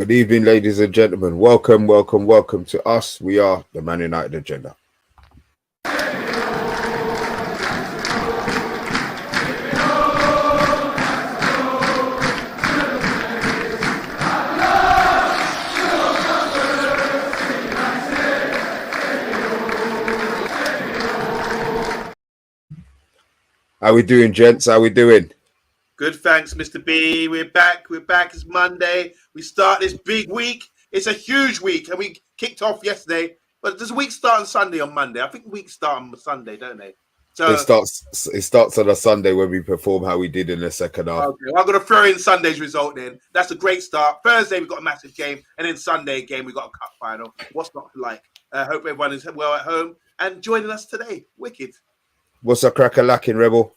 Good evening, ladies and gentlemen. Welcome to us. We are the Man United Agenda. How we doing, gents? How we doing? Good, thanks, Mr. B. We're back. It's Monday. We start this big week. It's a huge week, and we kicked off yesterday. But does the week start on Sunday on Monday? I think the week start on Sunday, don't they? So it starts on a Sunday when we perform how we did in the second half. Okay, well, I'm going to throw in Sunday's result then. That's a great start. Thursday, we've got a massive game. And then Sunday again, we've got a cup final. What's not to like? Hope everyone is well at home and joining us today. Wicked. What's a cracker lacking, Rebel?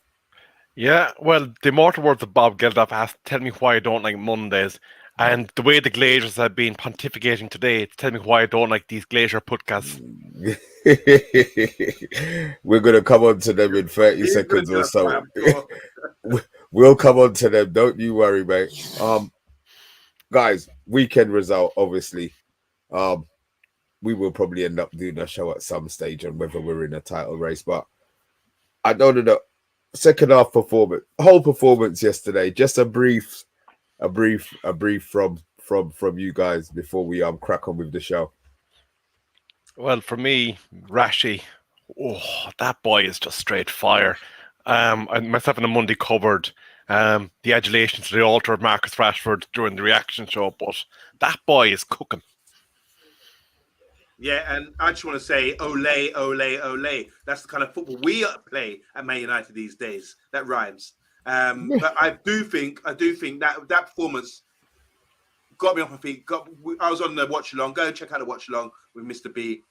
Yeah, well, the immortal words of Bob Geldof asked, tell me why I don't like Mondays. And the way the Glazers have been pontificating today, tell me why I don't like these Glazer podcasts. We're going to come on to them in 30 seconds or so. We'll come on to them. Don't you worry, mate. Guys, weekend result, obviously. We will probably end up doing a show at some stage on whether we're in a title race. But I don't know. Second half performance, whole performance yesterday. Just a brief from you guys before we crack on with the show. Well, for me, Rashi, that boy is just straight fire. Myself and the Monday covered the adulations to the altar of Marcus Rashford during the reaction show, but that boy is cooking. Yeah, and I just want to say, ole, ole, ole. That's the kind of football we play at Man United these days. That rhymes. But I do think that performance got me off my feet. I was on the watch along. Go check out the watch along with Mr. B,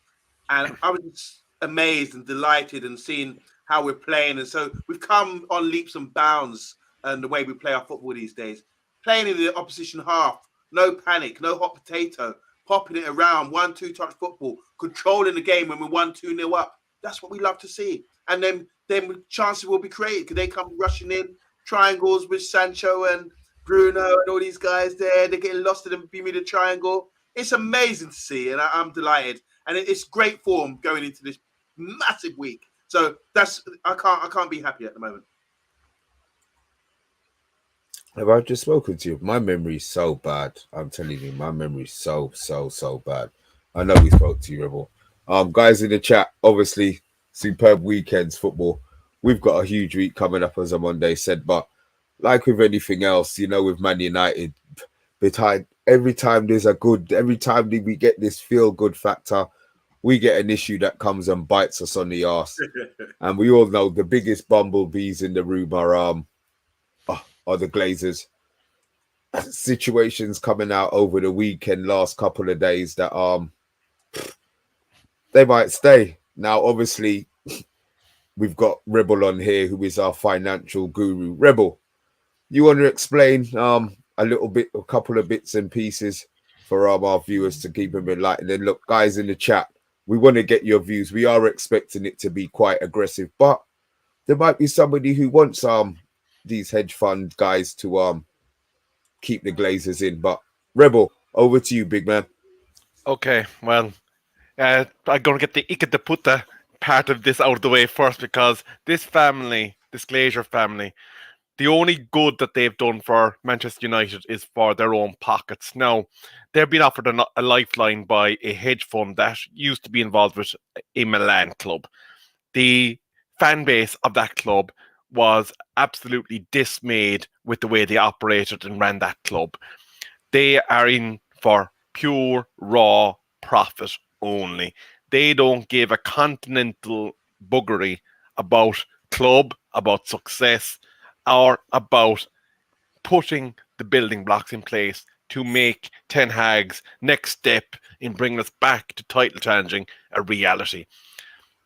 and I was amazed and delighted and seeing how we're playing. And so we've come on leaps and bounds and the way we play our football these days. Playing in the opposition half, no panic, no hot potato. Popping it around, 1-2 touch football, controlling the game when we're 1-2-0 up. That's what we love to see. And then chances will be created because they come rushing in, triangles with Sancho and Bruno and all these guys there. They're getting lost in the Bermuda Triangle. It's amazing to see, and I'm delighted. And it's great form going into this massive week. So I can't be happy at the moment. Have I just spoken to you? My memory's so bad. I'm telling you, my memory's so bad. I know we spoke to you, Rebel. Guys in the chat, obviously, superb weekends football. We've got a huge week coming up, as Monday said, but like with anything else, with Man United, every time we get this feel-good factor, we get an issue that comes and bites us on the arse. And we all know the biggest bumblebees in the room are the Glazers. Situations coming out over the weekend, last couple of days that they might stay. Now, obviously, we've got Rebel on here, who is our financial guru. Rebel, you want to explain a couple of bits and pieces for our viewers to keep them enlightened? And look, guys in the chat, we want to get your views. We are expecting it to be quite aggressive, but there might be somebody who wants these hedge fund guys to keep the Glazers in. But Rebel, over to you, big man. Okay, well, I'm going to get the Ika de Puta part of this out of the way first, because this Glazer family, the only good that they've done for Manchester United is for their own pockets. Now, they're being offered a lifeline by a hedge fund that used to be involved with a Milan club. The fan base of that club was absolutely dismayed with the way they operated and ran that club. They are in for pure, raw profit only. They don't give a continental buggery about club, about success, or about putting the building blocks in place to make Ten Hag's next step in bringing us back to title challenging a reality.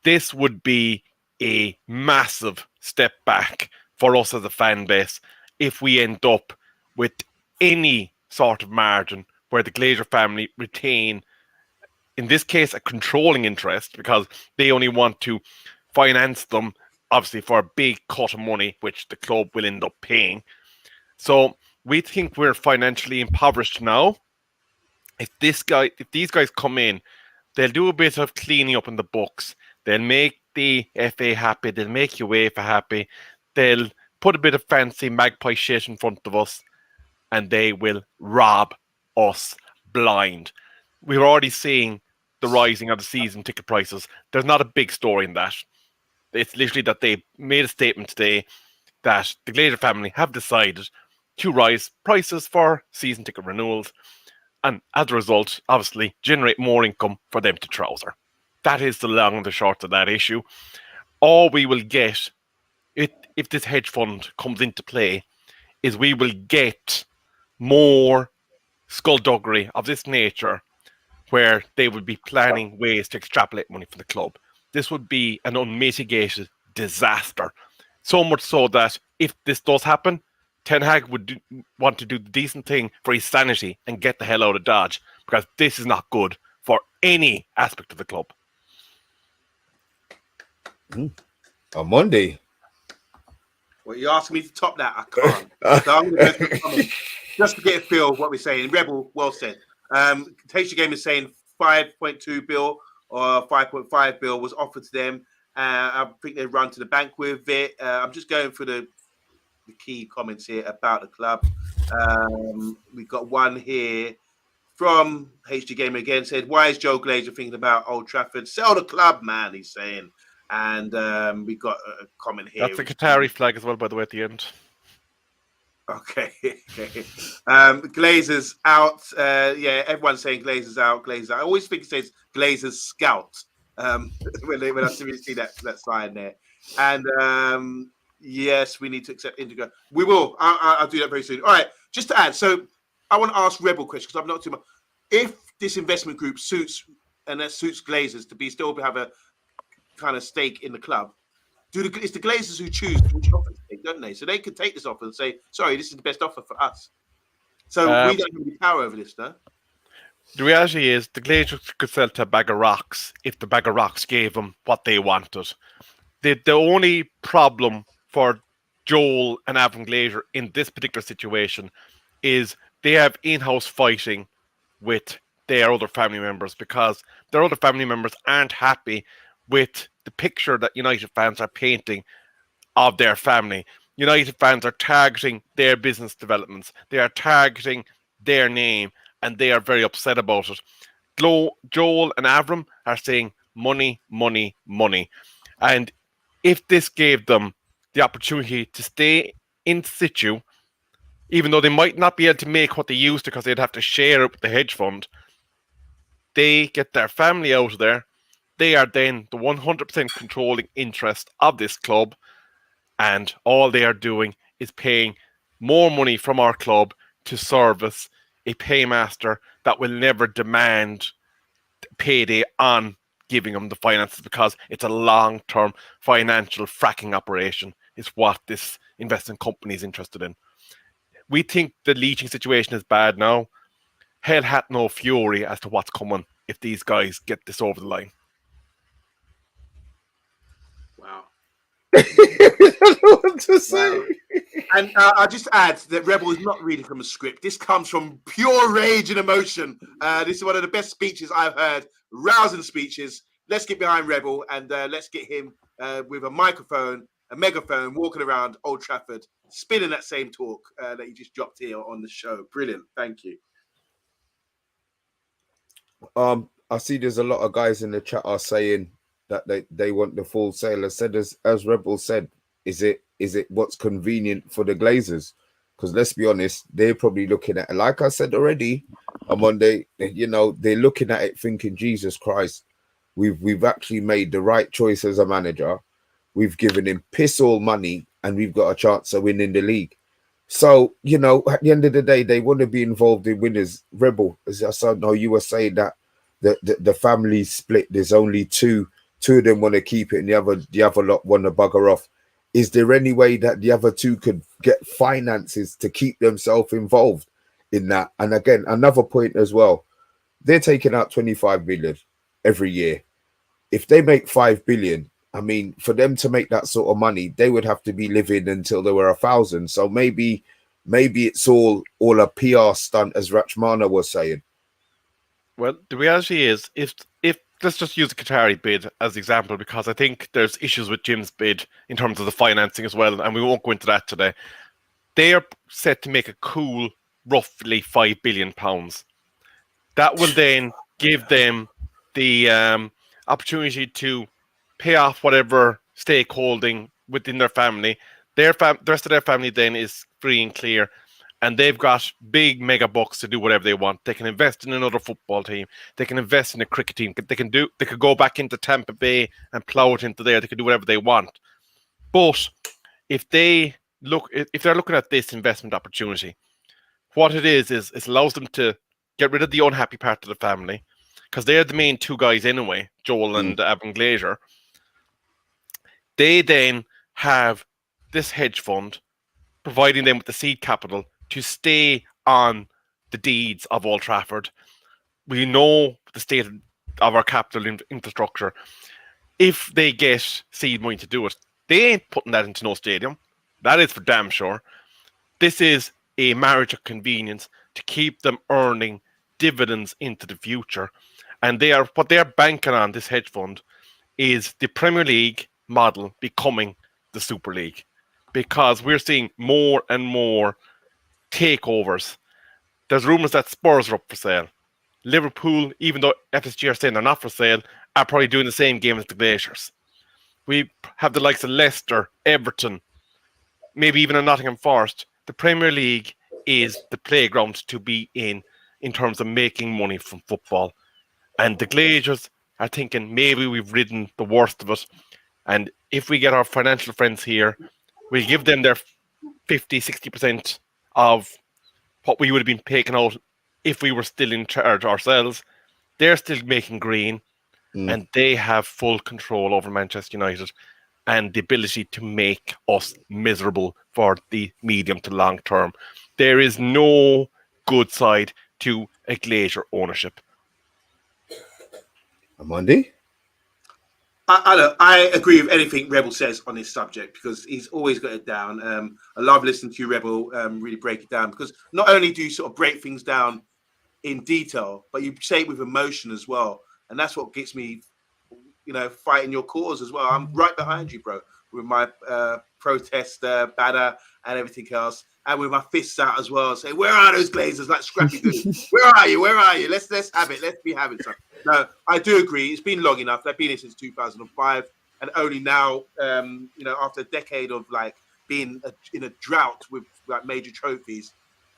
This would be a massive step back for us as a fan base if we end up with any sort of margin where the Glazer family retain, in this case, a controlling interest, because they only want to finance them, obviously, for a big cut of money, which the club will end up paying. So we think we're financially impoverished now. If these guys come in, they'll do a bit of cleaning up in the books. They'll make the FA happy. They'll make UEFA happy. They'll put a bit of fancy magpie shit in front of us, and they will rob us blind. We're already seeing the rising of the season ticket prices. There's not a big story in that. It's literally that they made a statement today that the Glazer family have decided to rise prices for season ticket renewals, and as a result, obviously, generate more income for them to trouser. That is the long and the short of that issue. All we will get, if this hedge fund comes into play, is we will get more skullduggery of this nature where they would be planning ways to extrapolate money from the club. This would be an unmitigated disaster. So much so that if this does happen, Ten Hag would want to do the decent thing for his sanity and get the hell out of Dodge, because this is not good for any aspect of the club. On Monday. Well, you asked me to top that. I can't. So I'm going to go through the comments just to get a feel of what we're saying. Rebel, well said. Taste Your Game is saying 5.2 bill or 5.5 bill was offered to them. I think they run to the bank with it. I'm just going through the key comments here about the club. We've got one here from HG Gamer again, said, why is Joe Glazer thinking about Old Trafford? Sell the club, man, he's saying. And we got a comment here. That's a Qatari flag as well, by the way, at the end. Okay. Glazers out. Yeah, everyone's saying Glazers out, Glazers out. I always think it says Glazers scout when I see that sign there. And yes, we need to accept Indigo. We will. I'll do that very soon. All right, just to add. So I want to ask Rebel questions because I've not too much. If this investment group suits Glazers to still have a kind of stake in the club, it's the Glazers who choose which offer to take, don't they? So they could take this offer and say, sorry, this is the best offer for us. So we don't have any power over this, no? The reality is the Glazers could sell to a bag of rocks if the bag of rocks gave them what they wanted. The only problem for Joel and Avram Glazer in this particular situation is they have in-house fighting with their other family members, because their other family members aren't happy with the picture that United fans are painting of their family. United fans are targeting their business developments. They are targeting their name, and they are very upset about it. Joel and Avram are saying money, money, money. And if this gave them the opportunity to stay in situ, even though they might not be able to make what they used to because they'd have to share it with the hedge fund, they get their family out of there. They are then the 100% controlling interest of this club, and all they are doing is paying more money from our club to service a paymaster that will never demand payday on giving them the finances, because it's a long-term financial fracking operation is what this investment company is interested in. We think the leaching situation is bad now. Hell had no fury as to what's coming if these guys get this over the line. Wow. I don't know what to say. Wow. And I'll just add that Rebel is not reading from a script. This comes from pure rage and emotion. This is one of the best speeches I've heard, rousing speeches. Let's get behind Rebel and let's get him with a microphone, a megaphone, walking around Old Trafford, spinning that same talk that you just dropped here on the show. Brilliant. Thank you. I see there's a lot of guys in the chat are saying that they want the full sale. I said, as Rebel said, is it what's convenient for the Glazers? Because let's be honest, they're probably looking at it, like I said already on Monday, they're looking at it thinking, Jesus Christ, we've actually made the right choice as a manager. We've given him piss all money and we've got a chance of winning the league. So, at the end of the day, they want to be involved in winners. Rebel, as I know you were saying that the family split, there's only two of them want to keep it and the other lot want to bugger off. Is there any way that the other two could get finances to keep themselves involved in that? And again, another point as well, they're taking out 25 million every year. If they make 5 billion, I mean, for them to make that sort of money, they would have to be living until they were 1,000. So maybe it's all a PR stunt, as Rachmana was saying. Well, the reality is, if let's just use the Qatari bid as the example, because I think there's issues with Jim's bid in terms of the financing as well, and we won't go into that today. They are set to make a cool, roughly £5 billion. That will then give them the opportunity to pay off whatever stakeholding within their family. The rest of their family then is free and clear, and they've got big mega bucks to do whatever they want. They can invest in another football team. They can invest in a cricket team. They could go back into Tampa Bay and plow it into there. They could do whatever they want. But if they're looking at this investment opportunity, what it is it allows them to get rid of the unhappy part of the family, because they're the main two guys anyway, Joel and Abin Glazer. They then have this hedge fund providing them with the seed capital to stay on the deeds of Old Trafford. We know the state of our capital infrastructure. If they get seed money to do it, they ain't putting that into no stadium. That is for damn sure. This is a marriage of convenience to keep them earning dividends into the future. And what they are banking on, this hedge fund, is the Premier League model becoming the Super League. Because we're seeing more and more takeovers. There's rumours that Spurs are up for sale. Liverpool, even though FSG are saying they're not for sale, are probably doing the same game as the Glazers. We have the likes of Leicester, Everton, maybe even a Nottingham Forest. The Premier League is the playground to be in terms of making money from football. And the Glazers are thinking maybe we've ridden the worst of it. And if we get our financial friends here, we'll give them their 50, 60% of what we would have been taking out if we were still in charge ourselves. They're still making green, and they have full control over Manchester United and the ability to make us miserable for the medium to long term. There is no good side to a Glazer ownership. Amandi? I agree with anything Rebel says on this subject, because he's always got it down. I love listening to you, Rebel, really break it down, because not only do you sort of break things down in detail, but you say it with emotion as well. And that's what gets me, fighting your cause as well. I'm right behind you, bro, with my protest banner and everything else, and with my fists out as well, say, where are those Glazers, like Scrappy Doo? Where are you? Let's have it. Let's be having something. No, I do agree. It's been long enough. They've been here since 2005, and only now, after a decade of being in a drought with major trophies,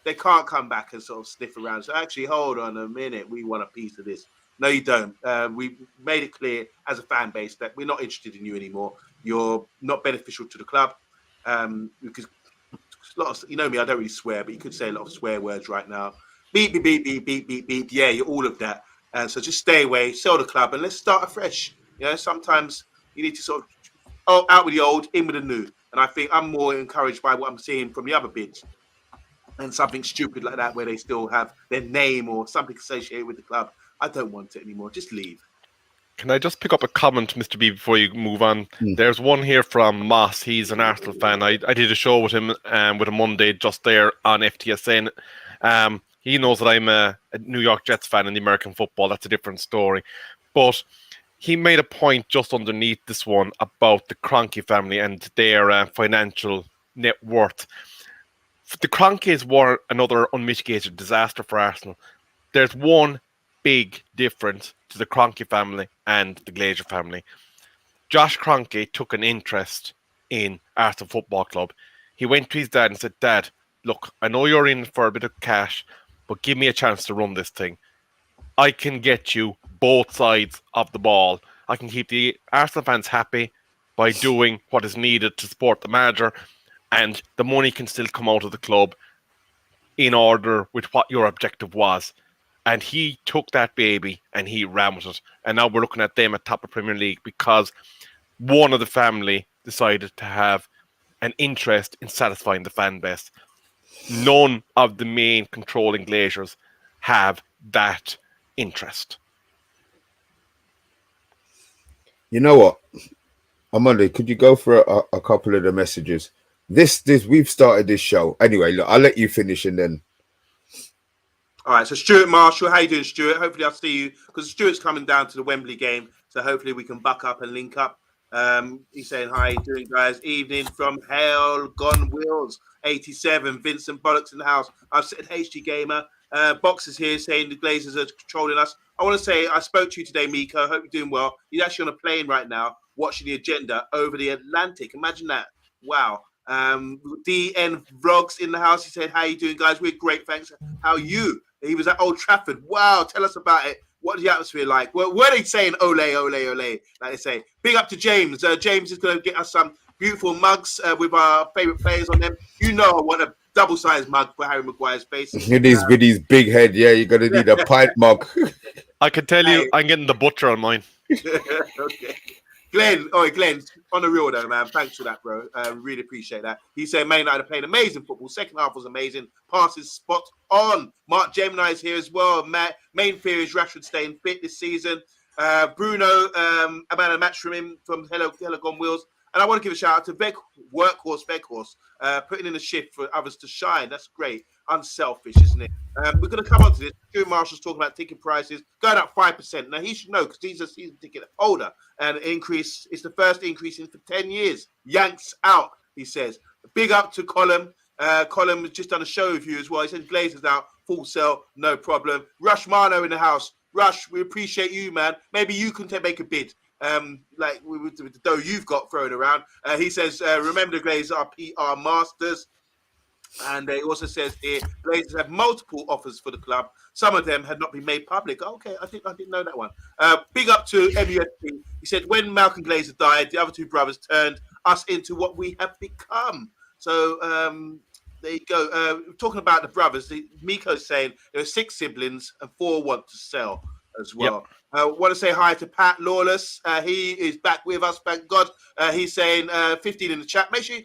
they can't come back and sort of sniff around. So actually, hold on a minute. We want a piece of this. No, you don't. We made it clear as a fan base that we're not interested in you anymore. You're not beneficial to the club. Because a lot of, me, I don't really swear, but you could say a lot of swear words right now. Beep, beep, beep, beep, beep, beep, beep. Yeah, you're all of that. So just stay away, sell the club, and let's start afresh. Sometimes you need to sort of out with the old, in with the new. And I think I'm more encouraged by what I'm seeing from the other bids. And something stupid like that, where they still have their name or something associated with the club. I don't want it anymore. Just leave. Can I just pick up a comment, Mr. B, before you move on? There's one here from Moss. He's an Arsenal fan. I did a show with him with a Monday just there on FTSN. He knows that I'm a New York Jets fan in the American football. That's a different story. But he made a point just underneath this one about the Kroenke family and their financial net worth. The Kroenkes were another unmitigated disaster for Arsenal. There's one big difference to the Kroenke family and the Glazer family. Josh Kroenke took an interest in Arsenal Football Club. He went to his dad and said, Dad, look, I know you're in for a bit of cash, but give me a chance to run this thing. I can get you both sides of the ball. I can keep the Arsenal fans happy by doing what is needed to support the manager, and the money can still come out of the club in order with what your objective was. And he took that baby and he ran with it. And now we're looking at them at top of Premier League because one of the family decided to have an interest in satisfying the fan base. None of the main controlling Glazers have that interest. You know what? Amanda, could you go for a couple of the messages? This we've started this show. Anyway, look, I'll let you finish and then. All right, so Stuart Marshall, how you doing, Stuart? Hopefully I'll see you because Stuart's coming down to the Wembley game, so hopefully we can buck up and link up. He's saying, hi, how you doing, guys? Evening from Hell Gone Wheels 87. Vincent Bollocks in the house. I've said HG Gamer. Box is here saying the Glazers are controlling us. I want to say I spoke to you today, Miko. Hope you're doing well. He's actually on a plane right now watching the agenda over the Atlantic. Imagine that. Wow. DN Vlogs in the house. He said, how you doing, guys? We're great, thanks. How are you? He was at Old Trafford. Wow, tell us about it. What's the atmosphere like? Well, were they saying ole, ole, ole, like they say? Big up to James. James is going to get us some beautiful mugs with our favourite players on them. You know I want a double-sized mug for Harry Maguire's face. With his big head, yeah, you're going to need a pint mug. I can tell you, I'm getting the butcher on mine. Okay. Glenn, on the real though, man. Thanks for that, bro. Really appreciate that. He said Man United are playing amazing football. Second half was amazing. Passes spot on. Mark Gemini is here as well. Main fear is Rashford staying fit this season. Bruno, about a match from him from Hello Gone Wheels. And I want to give a shout out to Workhorse, putting in a shift for others to shine. That's great. Unselfish, isn't it? We're going to come on to this. Stuart Marshall's talking about ticket prices going up 5%. Now, he should know because he's a season ticket holder. And increase is the first increase in for 10 years. Yanks out, he says. Big up to Colin. Colin has just done a show with you as well. He said Glazers out, full sell, no problem. Rush Mano in the house. Rush, we appreciate you, man. Maybe you can make a bid. Like with the dough you've got thrown around. He says, remember the Glazers are PR masters. And he also says here, Glazers have multiple offers for the club. Some of them had not been made public. Okay, I didn't know that one. Big up to MUFC. He said, when Malcolm Glazer died, the other two brothers turned us into what we have become. So there you go. Talking about the brothers, Miko's saying there are 6 siblings and 4 want to sell as well. Yep. I want to say hi to Pat Lawless. He is back with us, thank God. He's saying 15 in the chat. Make sure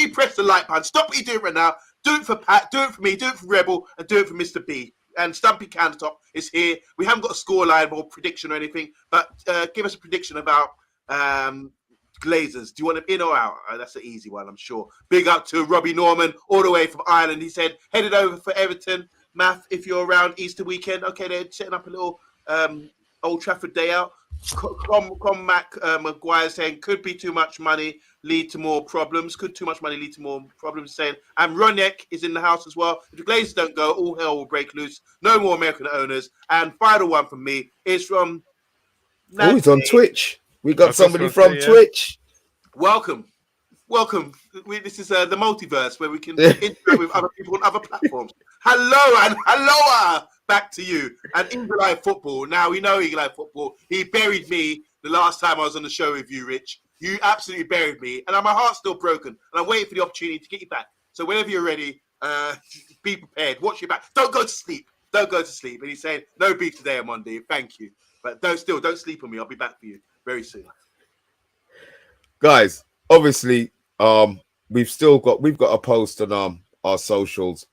you press the like button. Stop what you're doing right now. Do it for Pat, do it for me, do it for Rebel, and do it for Mr. B. And Stumpy Countertop is here. We haven't got a scoreline or prediction or anything, but give us a prediction about Glazers. Do you want them in or out? That's an easy one, I'm sure. Big up to Robbie Norman, all the way from Ireland. He said, headed over for Everton. Math, if you're around Easter weekend. Okay, they're setting up a little Old Trafford day out. Mac Maguire saying, could be too much money, lead to more problems. Could too much money lead to more problems? Saying, and Roniek is in the house as well. If the Glazers don't go, all hell will break loose. No more American owners. And final one from me is from... Oh, he's on Twitch. We got somebody from Twitch. Welcome. This is the multiverse where we can interact with other people on other platforms. Hello and hello. Back to you. And Eagle Eye Football. Now we know Eagle Eye Football. He buried me the last time I was on the show with you, Rich. You absolutely buried me. And my heart's still broken. And I'm waiting for the opportunity to get you back. So whenever you're ready, be prepared. Watch your back. Don't go to sleep. And he's saying, no beef today on Monday. Thank you. But don't sleep on me. I'll be back for you very soon. Guys, obviously, we've got a post on our socials.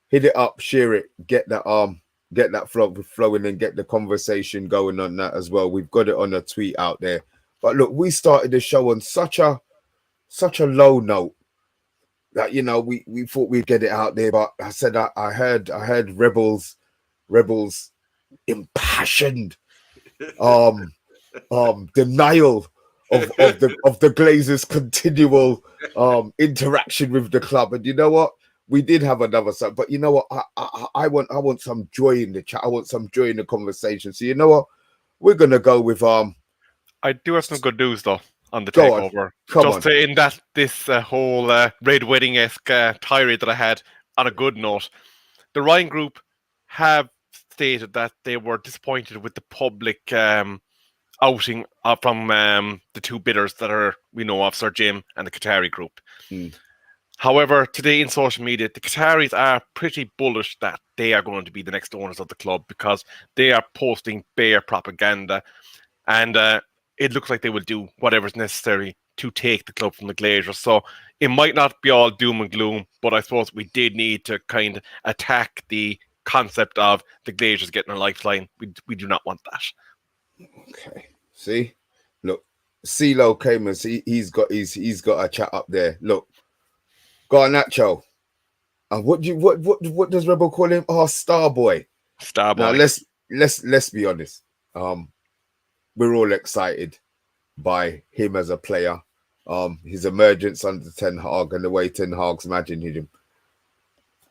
Hit it up, share it, get that flowing and get the conversation going on that as well. We've got it on a tweet out there. But look, we started the show on such a low note that we thought we'd get it out there. But I said I heard Rebels impassioned denial of the Glazers' continual interaction with the club. And you know what? We did have another side, but you know what? I want some joy in the chat. I want some joy in the conversation. So you know what? We're gonna go with I do have some good news though on the takeover. Just to end that this whole Red Wedding-esque tirade that I had on a good note. The Ryan Group have stated that they were disappointed with the public outing from the 2 bidders that are we know of, Sir Jim and the Qatari Group. However, today in social media, the Qataris are pretty bullish that they are going to be the next owners of the club because they are posting bare propaganda, and it looks like they will do whatever's necessary to take the club from the Glazers. So it might not be all doom and gloom, but I suppose we did need to kind of attack the concept of the Glazers getting a lifeline. We do not want that. Okay. See, look, CeeLo came and he's got a chat up there. Look, go on, Nacho. What does Rebel call him? Oh, Starboy. Now Starboy. let's be honest. We're all excited by him as a player. His emergence under Ten Hag and the way Ten Hag's managing him.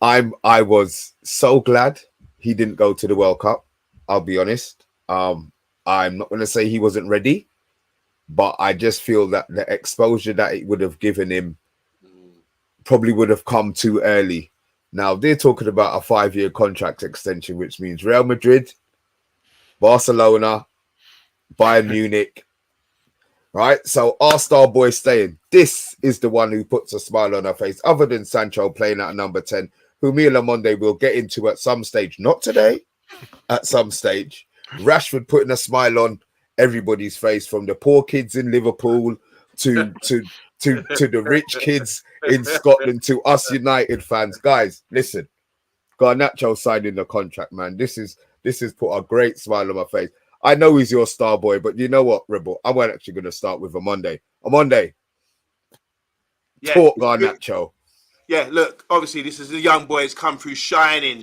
I was so glad he didn't go to the World Cup. I'll be honest. I'm not going to say he wasn't ready, but I just feel that the exposure that it would have given him probably would have come too early. Now they're talking about a 5-year contract extension, which means Real Madrid, Barcelona, Bayern Munich. Right, so our star boy staying. This is the one who puts a smile on her face, other than Sancho playing at number 10, who Mila Monday will get into at some stage. Not today, at some stage. Rashford putting a smile on everybody's face, from the poor kids in Liverpool to the rich kids in Scotland to us United fans. Guys, listen, Garnacho signing the contract, man. This is put a great smile on my face. I know he's your star boy, but you know what, Rebel? I'm actually going to start with a Monday. Yeah, Talk Garnacho. Yeah, look, obviously this is a young boy who's come through shining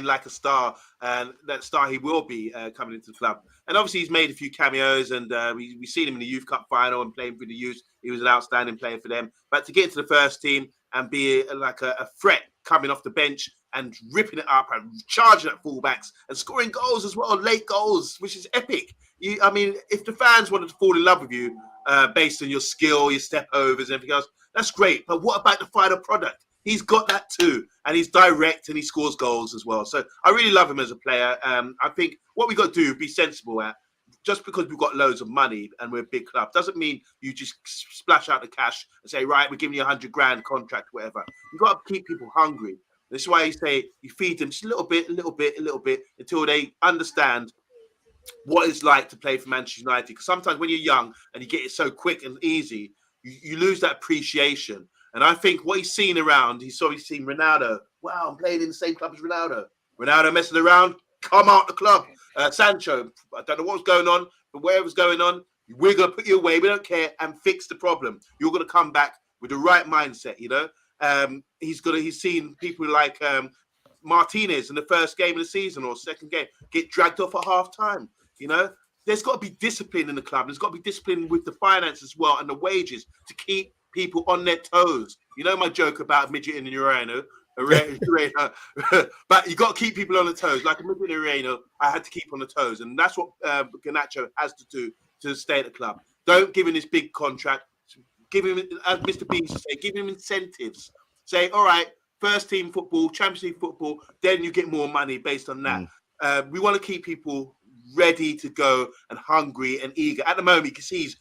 like a star, and that star he will be coming into the club. And obviously he's made a few cameos, and we've seen him in the Youth Cup final and playing for the youth. He was an outstanding player for them. But to get into the first team and be like a threat coming off the bench and ripping it up and charging at fullbacks and scoring goals as well, late goals, which is epic. I mean, if the fans wanted to fall in love with you based on your skill, your step overs and everything else, that's great. But what about the final product? He's got that too. And he's direct and he scores goals as well. So I really love him as a player. I think what we got to do, be sensible at, just because we've got loads of money and we're a big club, doesn't mean you just splash out the cash and say, right, we're giving you $100,000 contract, whatever. You've got to keep people hungry. This is why you say you feed them just a little bit until they understand what it's like to play for Manchester United. Because sometimes when you're young and you get it so quick and easy, you lose that appreciation. And I think what he's seen around, he's seen Ronaldo. Wow, I'm playing in the same club as Ronaldo. Ronaldo messing around, come out the club. Sancho, I don't know what was going on, but where it was going on, we're going to put you away. We don't care, and fix the problem. You're going to come back with the right mindset, you know. He's seen people like Martinez in the first game of the season or second game get dragged off at half time. You know, there's got to be discipline in the club. There's got to be discipline with the finance as well and the wages to keep people on their toes. You know my joke about midget in Urano. But you got to keep people on the toes. Like a midget in Urano, I had to keep on the toes, and that's what Garnacho has to do to stay at the club. Don't give him this big contract. Give him, as Mr. B used to say, give him incentives. Say, all right, first team football, Champions League football, then you get more money based on that. We want to keep people ready to go and hungry and eager. At the moment, you can see he's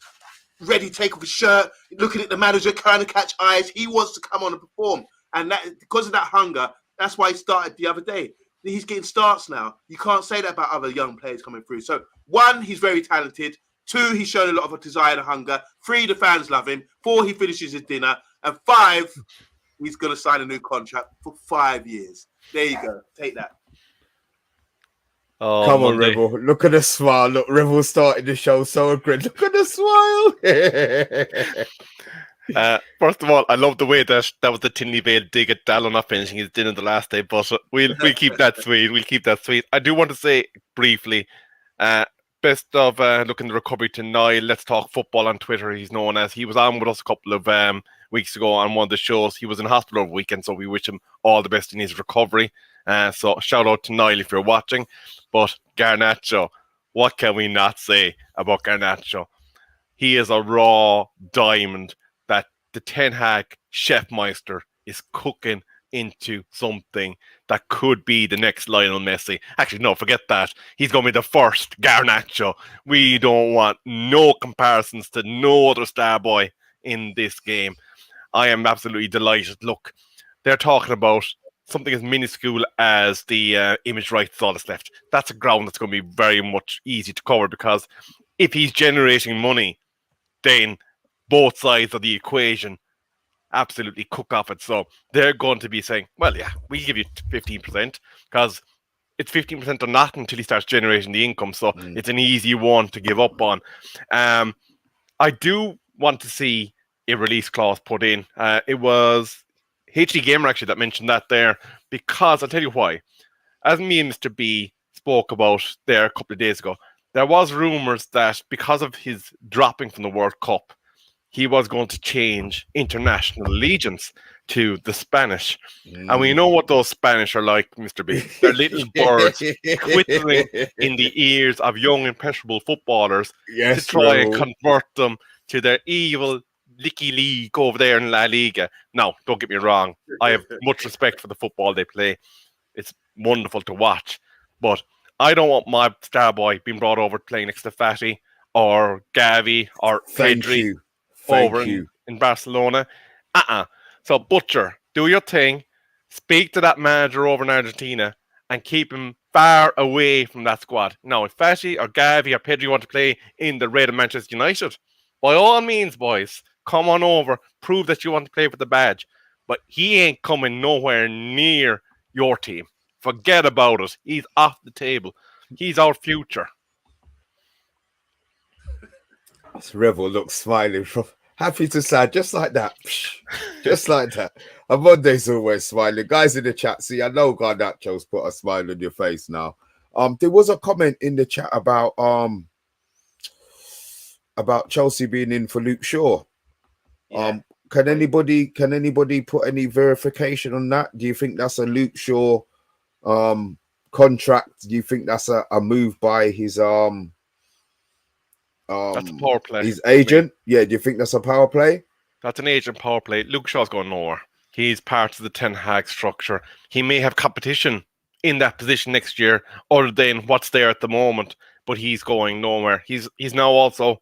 ready to take off his shirt, looking at the manager, trying to catch eyes. He wants to come on and perform. And that, because of that hunger, that's why he started the other day. He's getting starts now. You can't say that about other young players coming through. So, 1, he's very talented. 2, he's shown a lot of a desire and hunger. 3, the fans love him. 4, he finishes his dinner. And 5, he's going to sign a new contract for 5 years. There you go. Take that. Oh, Come on, Monday. Rebel. Look at the smile. Look, Rebel started the show so aggressive. Look at the smile. First of all, I love the way that was the Tinley Vale dig at Dallon not finishing his dinner the last day, but we'll keep that sweet. We'll keep that sweet. I do want to say briefly, best of looking the recovery to Niall. Let's Talk Football on Twitter, he's known as. He was on with us a couple of weeks ago on one of the shows. He was in hospital over the weekend, so we wish him all the best in his recovery. So shout out to Niall if you're watching. But Garnacho, what can we not say about Garnacho? He is a raw diamond that the Ten Hag chefmeister is cooking into something that could be the next Lionel Messi. Actually, no, forget that. He's going to be the first Garnacho. We don't want no comparisons to no other star boy in this game. I am absolutely delighted. Look, they're talking about something as minuscule as the image rights all that's left. That's a ground that's going to be very much easy to cover, because if he's generating money, then both sides of the equation absolutely cook off it. So they're going to be saying, well, yeah, we'll give you 15%, because it's 15% or not until he starts generating the income. So it's an easy one to give up on. I do want to see a release clause put in. It was HG Gamer actually that mentioned that there, because I'll tell you why. As me and Mr. B spoke about there a couple of days ago, there was rumours that because of his dropping from the World Cup, he was going to change international allegiance to the Spanish. And we know what those Spanish are like, Mr. B. They're little birds twittering in the ears of young, impressionable footballers to try and convert them to their evil licky league over there in La Liga. Now, don't get me wrong. I have much respect for the football they play. It's wonderful to watch. But I don't want my star boy being brought over playing next to Fatty or Gavi or Pedri over in Barcelona. So, Butcher, do your thing. Speak to that manager over in Argentina and keep him far away from that squad. Now, if Fatty or Gavi or Pedri want to play in the red of Manchester United, by all means, boys, come on over. Prove that you want to play for the badge. But he ain't coming nowhere near your team. Forget about it. He's off the table. He's our future. Rebel looks smiling from happy to sad, just like that. Just like that. And Monday's always smiling. Guys in the chat, see, I know Garnacho's put a smile on your face now. There was a comment in the chat about Chelsea being in for Luke Shaw. Yeah. Can anybody put any verification on that? Do you think that's a Luke Shaw contract? Do you think that's a move by his that's a power play. His agent? Yeah, do you think that's a power play? That's an agent power play. Luke Shaw's going nowhere. He's part of the Ten Hag structure. He may have competition in that position next year other than what's there at the moment, but he's going nowhere. He's now also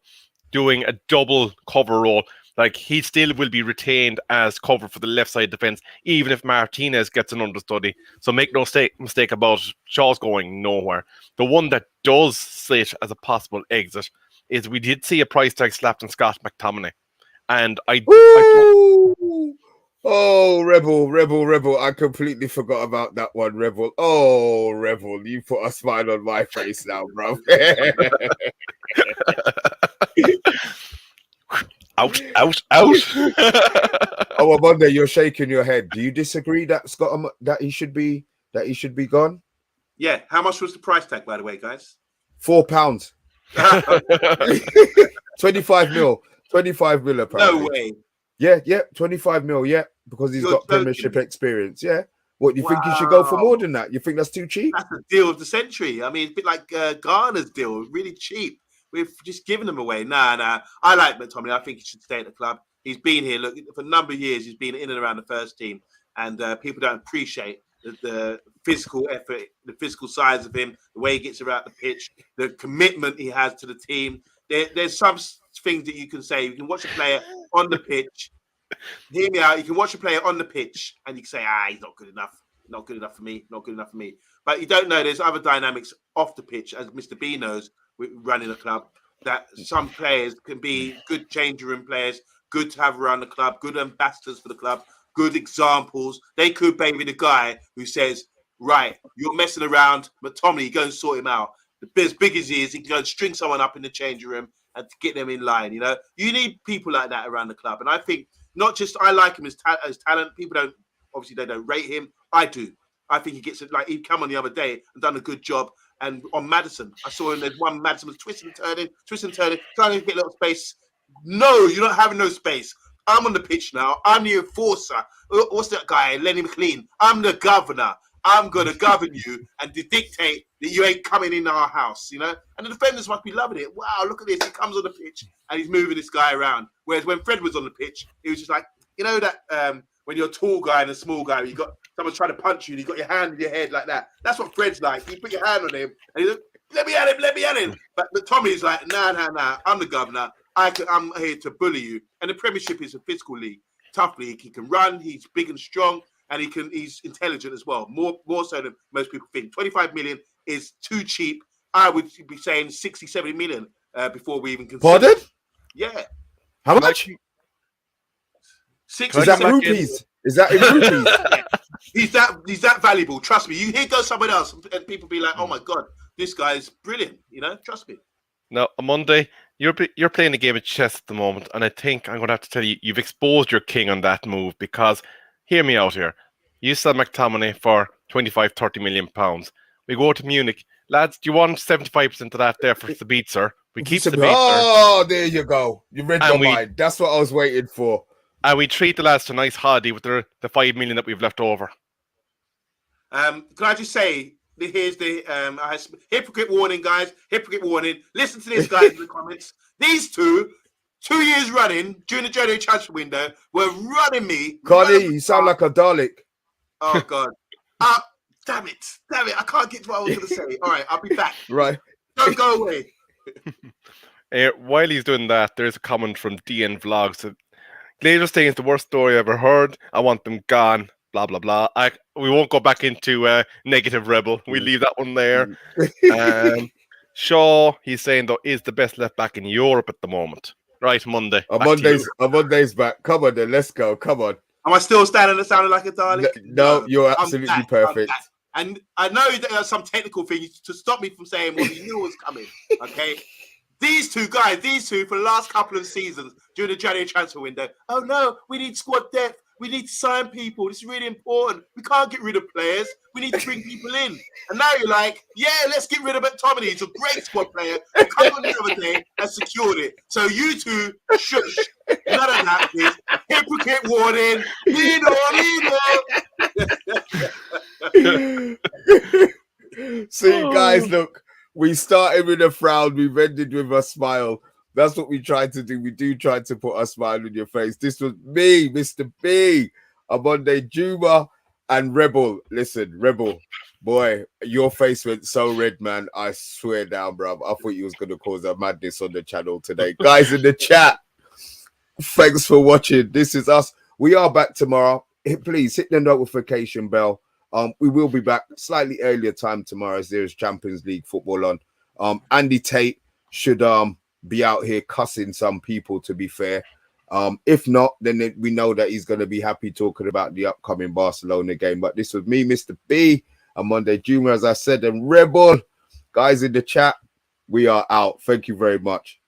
doing a double cover role. Like, he still will be retained as cover for the left side defence, even if Martinez gets an understudy. So make no mistake about it, Shaw's going nowhere. The one that does sit as a possible exit is we did see a price tag slapped on Scott McTominay. And Oh, Rebel. I completely forgot about that one, Rebel. Oh, Rebel, you put a smile on my face now, bro. Out. Oh, Monday, you're shaking your head. Do you disagree that that he should be gone? Yeah. How much was the price tag, by the way, guys? £4. 25 mil. 25 mil apparently. No way. Yeah, 25 mil, yeah, because he's got Premiership experience, yeah. What, you think he should go for more than that? You think that's too cheap? That's the deal of the century. I mean, it's a bit like Garner's deal, really cheap. We've just given them away. Nah. I like McTominay. I think he should stay at the club. He's been here, look, for a number of years. He's been in and around the first team, and people don't appreciate the physical effort, the physical size of him, the way he gets around the pitch, the commitment he has to the team. There's some things that you can say. You can watch a player on the pitch. Hear me out. You can watch a player on the pitch and you can say, he's not good enough. Not good enough for me. Not good enough for me. But you don't know there's other dynamics off the pitch, as Mr. B knows, with running a club, that some players can be good change room players, good to have around the club, good ambassadors for the club, good examples. They could be the guy who says, right, you're messing around, but Tommy, go and sort him out. As big as he is, he can go and string someone up in the changing room and to get them in line. You know, you need people like that around the club. And I think not just I like him as talent. People don't, obviously they don't rate him. I do. I think he gets it. Like, he come on the other day and done a good job. And on Maddison, I saw him. There's one Maddison was twisting and turning, trying to get a little space. No, you're not having no space. I'm on the pitch now. I'm the enforcer. What's that guy? Lenny McLean. I'm the governor. I'm going to govern you and to dictate that you ain't coming in our house, you know? And the defenders must be loving it. Wow, look at this. He comes on the pitch and he's moving this guy around. Whereas when Fred was on the pitch, he was just like, you know that when you're a tall guy and a small guy, you got someone's trying to punch you and you got your hand in your head like that. That's what Fred's like. You put your hand on him and he's like, let me at him. But Tommy's like, nah. I'm the governor. I'm here to bully you. And the Premiership is a physical league, tough league. He can run. He's big and strong. And he's intelligent as well, more so than most people think. 25 million is too cheap. I would be saying 60, 70 million before we even consider. Pardon? Yeah. How much? 60, is that rupees? Is that in rupees? Yeah. He's that valuable. Trust me. You hear go somewhere else and people be like, oh my God, this guy is brilliant. You know, trust me. Now, on Monday, you're playing a game of chess at the moment, and I think I'm going to have to tell you, you've exposed your king on that move, because hear me out here. You sell McTominay for 25, 30 million pounds. We go to Munich. Lads, do you want 75% of that there for Sabitzer? We keep Sabitzer. Oh, there you go. You read my mind. That's what I was waiting for. And we treat the lads to a nice holiday with the 5 million that we've left over. Can I just say, here's the hypocrite warning, guys. Hypocrite warning. Listen to this, guys, in the comments. These 2 years running during the January transfer window were running me. Connie, you sound like a Dalek. Oh, God. Damn it. I can't get to what I was going to say. All right, I'll be back. Right. Don't go away. While he's doing that, there's a comment from DN Vlogs. Glazers thing is the worst story I ever heard. I want them gone. Blah, blah, blah. We won't go back into negative Rebel. We leave that one there. Shaw, he's saying, though, is the best left back in Europe at the moment. Right, Monday. Monday's back. Come on, then. Let's go. Come on. Am I still sounding like a Dalek? No, you're absolutely perfect. And I know that there are some technical things to stop me from saying what you knew was coming. Okay? These two, for the last couple of seasons during the January transfer window, oh no, we need squad depth. We need to sign people. This is really important. We can't get rid of players. We need to bring people in. And now you're like, yeah, let's get rid of McTominay. He's a great squad player. He come on the other day and secured it. So you two, shush. None of that, please. Hypocrite warning. See, guys, look. We started with a frown. We've ended with a smile. That's what we try to do. We do try to put a smile on your face. This was me, Mr. B, Monday Juma, and Rebel. Listen, Rebel, boy, your face went so red, man. I swear down, bro. I thought you was going to cause a madness on the channel today. Guys in the chat, thanks for watching. This is us. We are back tomorrow. Please hit the notification bell. We will be back slightly earlier time tomorrow as there is Champions League football on. Andy Tate should be out here cussing some people, to be fair. If not, then we know that he's going to be happy talking about the upcoming Barcelona game. But this was me, Mr. B, and Monday Juma, as I said, and Rebel. Guys in the chat, we are out. Thank you very much.